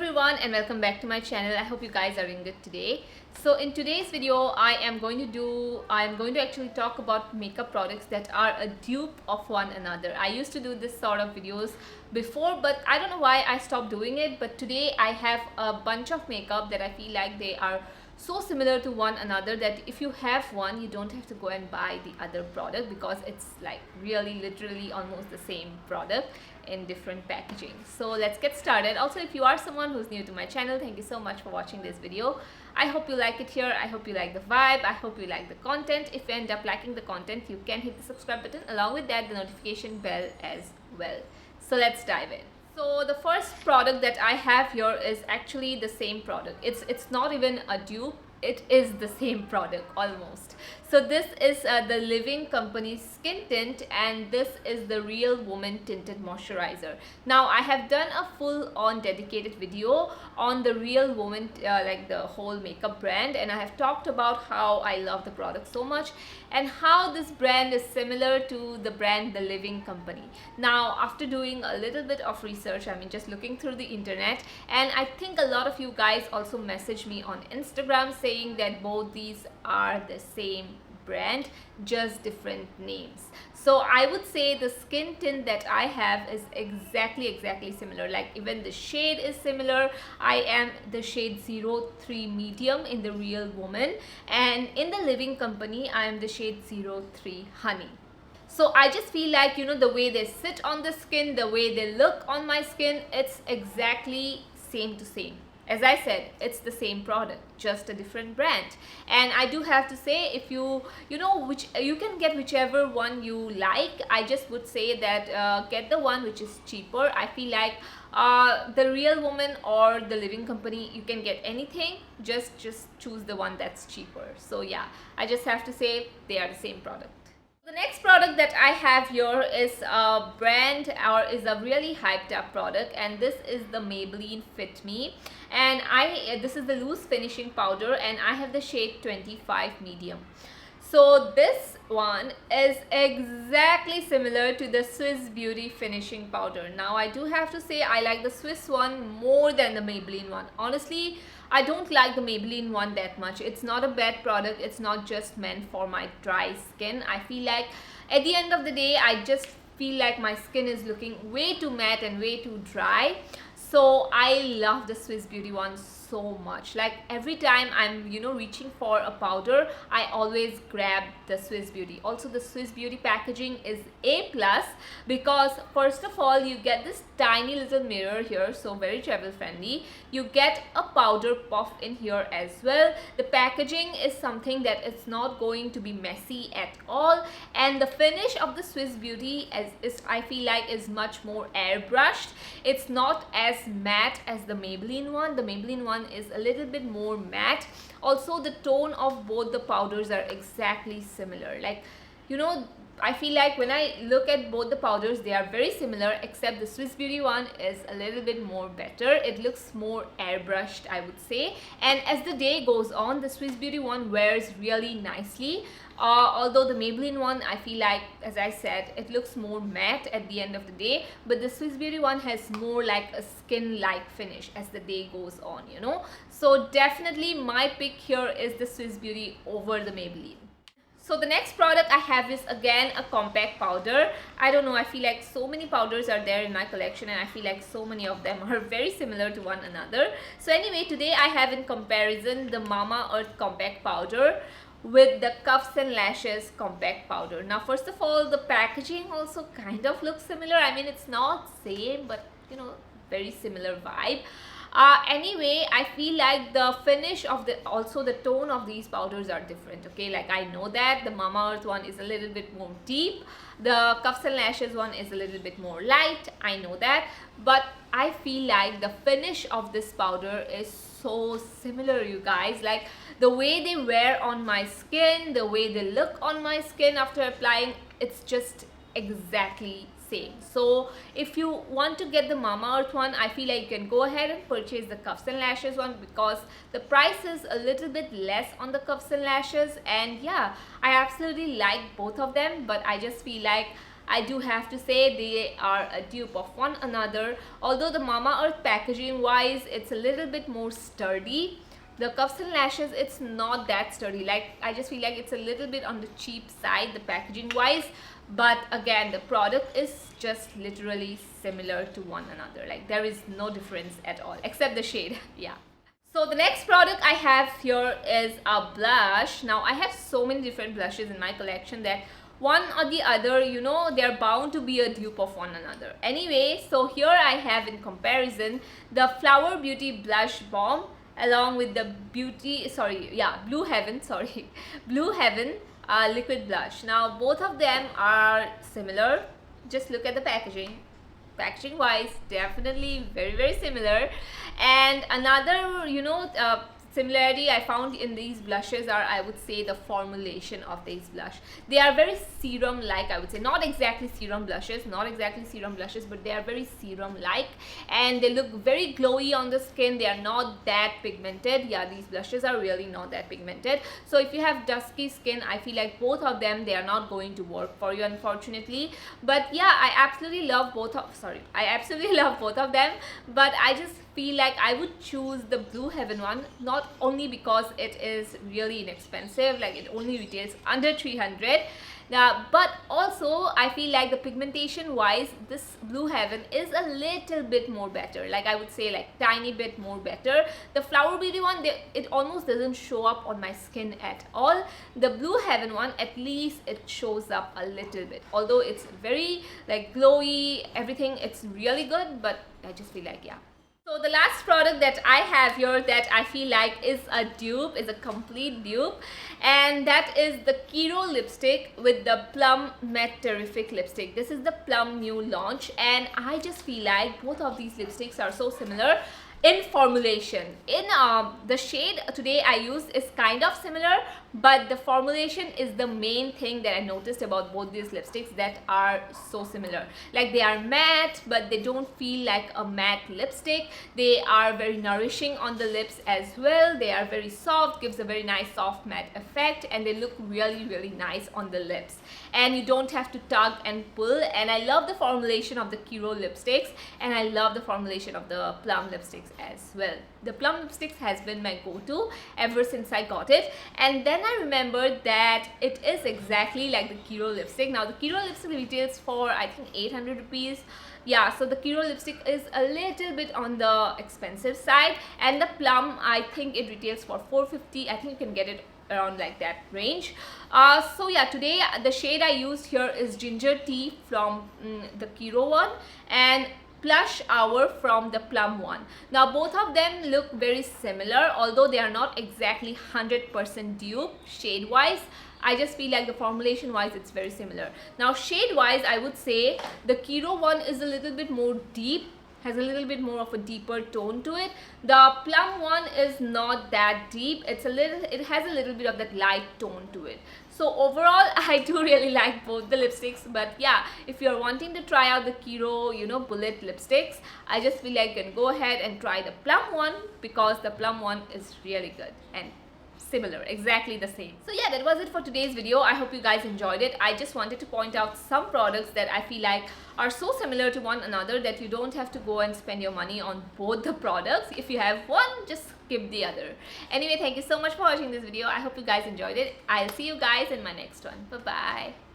everyone and welcome back to my channel. I hope you guys are doing good today. So in today's video I am going to actually talk about makeup products that are a dupe of one another. I used to do this sort of videos before, but I don't know why I stopped doing it. But today I have a bunch of makeup that I feel like they are so similar to one another that if you have one, you don't have to go and buy the other product, because it's like really literally almost the same product in different packaging. So let's get started. Also, if you are someone who's new to my channel, thank you so much for watching this video. I hope you like it here. I hope you like the vibe. I hope you like the content. If you end up liking the content, you can hit the subscribe button, along with that the notification bell as well. So let's dive in. So the first product that I have here is actually the same product. It's not even a dupe. It is the same product almost. So this is the Living Company Skin Tint, and this is the Real Woman Tinted Moisturizer. Now I have done a full-on dedicated video on the Real Woman, like the whole makeup brand, and I have talked about how I love the product so much and how this brand is similar to the brand The Living Company. Now after doing a little bit of research, I mean just looking through the internet, and I think a lot of you guys also messaged me on Instagram saying that both these are the same brand, just different names. So I would say the skin tint that I have is exactly similar. Like even the shade is similar. I am the shade 03 medium in the Real Woman, and in the Living Company I am the shade 03 honey. So I just feel like, you know, the way they sit on the skin, the way they look on my skin, it's exactly same to same. As I said, it's the same product, just a different brand. And I do have to say, if you can get whichever one you like. I just would say that get the one which is cheaper. I feel like the Real Woman or the Living Company, you can get anything, just choose the one that's cheaper. So yeah, I just have to say they are the same product. The next product that I have here is a brand, or is a really hyped up product, and this is the Maybelline Fit Me, and this is the loose finishing powder, and I have the shade 25 medium. So this one is exactly similar to the Swiss Beauty finishing powder. Now I do have to say I like the Swiss one more than the Maybelline one. Honestly, I don't like the Maybelline one that much. It's not a bad product. It's not just meant for my dry skin. I feel like at the end of the day, I just feel like my skin is looking way too matte and way too dry. So I love the Swiss Beauty one so much. Like every time I'm reaching for a powder, I always grab the Swiss Beauty. Also the Swiss Beauty packaging is A+, because first of all you get this tiny little mirror here, so very travel friendly. You get a powder puff in here as well. The packaging is something that it's not going to be messy at all, and the finish of the Swiss Beauty is I feel like is much more airbrushed. It's not as matte as the Maybelline one. The Maybelline one is a little bit more matte. Also the tone of both the powders are exactly similar. Like, I feel like when I look at both the powders, they are very similar, except the Swiss Beauty one is a little bit more better. It looks more airbrushed, I would say. And as the day goes on, the Swiss Beauty one wears really nicely. Although the Maybelline one, I feel like, as I said, it looks more matte at the end of the day. But the Swiss Beauty one has more like a skin-like finish as the day goes on, So definitely my pick here is the Swiss Beauty over the Maybelline. So the next product I have is again a compact powder. I don't know, I feel like so many powders are there in my collection, and I feel like so many of them are very similar to one another. So anyway, today I have in comparison the Mama Earth compact powder with the Cuffs and Lashes compact powder. Now first of all, the packaging also kind of looks similar. I mean, it's not same, but very similar vibe. Anyway, I feel like the finish of the tone of these powders are different. Okay, like I know that the Mama Earth one is a little bit more deep, the Cuffs and Lashes one is a little bit more light, I know that, but I feel like the finish of this powder is so similar, you guys. Like the way they wear on my skin, the way they look on my skin after applying, it's just exactly same. So if you want to get the Mama Earth one, I feel like you can go ahead and purchase the Cuffs and Lashes one, because the price is a little bit less on the Cuffs and Lashes. And yeah, I absolutely like both of them, but I just feel like I do have to say they are a dupe of one another. Although the Mamaearth packaging wise, it's a little bit more sturdy. The Cuffs and Lashes, it's not that sturdy. Like, I just feel like it's a little bit on the cheap side, the packaging wise. But again, the product is just literally similar to one another. Like, there is no difference at all, except the shade. Yeah. So the next product I have here is a blush. Now, I have so many different blushes in my collection that one or the other, you know, they're bound to be a dupe of one another. Anyway, so here I have in comparison the Flower Beauty Blush Balm along with the Blue Heaven liquid blush. Now both of them are similar. Just look at the packaging. Packaging wise, definitely very similar. And another, you know, similarity I found in these blushes are, I would say, the formulation of these blush. They are very serum like, I would say. Not exactly serum blushes, but they are very serum like, and they look very glowy on the skin. They are not that pigmented. Yeah, these blushes are really not that pigmented. So if you have dusky skin, I feel like both of them, they are not going to work for you, unfortunately. But yeah, I absolutely love both of them, but I just feel like I would choose the Blue Heaven one, not only because it is really inexpensive, like it only retails under 300, but also I feel like the pigmentation wise, this Blue Heaven is a little bit more better. Like, I would say, like, tiny bit more better. The Flower Beauty one, it almost doesn't show up on my skin at all. The Blue Heaven one, at least it shows up a little bit, although it's very like glowy, everything, it's really good, but I just feel like, yeah. So the last product that I have here that I feel like is a dupe, is a complete dupe, and that is the Kiro lipstick with the Plum Matte Terrific lipstick. This is the Plum new launch, and I just feel like both of these lipsticks are so similar in formulation. In the shade today I used is kind of similar, but the formulation is the main thing that I noticed about both these lipsticks that are so similar. Like, they are matte, but they don't feel like a matte lipstick. They are very nourishing on the lips as well. They are very soft, gives a very nice soft matte effect, and they look really nice on the lips, and you don't have to tug and pull. And I love the formulation of the Kiro lipsticks, and I love the formulation of the Plum lipsticks as well. The Plum lipsticks has been my go-to ever since I got it, and then I remembered that it is exactly like the Kiro lipstick. Now the Kiro lipstick retails for, I think, 800 rupees. Yeah, so the Kiro lipstick is a little bit on the expensive side, and the Plum, I think it retails for 450. I think you can get it around like that range. So yeah, today the shade I used here is Ginger Tea from the Kiro one, and Plush Hour from the Plum one. Now both of them look very similar, although they are not exactly 100% dupe shade wise. I just feel like the formulation wise it's very similar. Now shade wise, I would say the Kiro one is a little bit more deep, has a little bit more of a deeper tone to it. The Plum one is not that deep. It has a little bit of that light tone to it. So overall, I do really like both the lipsticks. But yeah, if you're wanting to try out the Kiro, you know, bullet lipsticks, I just feel like you can go ahead and try the Plum one, because the Plum one is really good and similar, exactly the same. So yeah, that was it for today's video. I hope you guys enjoyed it. I just wanted to point out some products that I feel like are so similar to one another that you don't have to go and spend your money on both the products. If you have one, just skip the other. Anyway, thank you so much for watching this video. I hope you guys enjoyed it. I'll see you guys in my next one. Bye bye.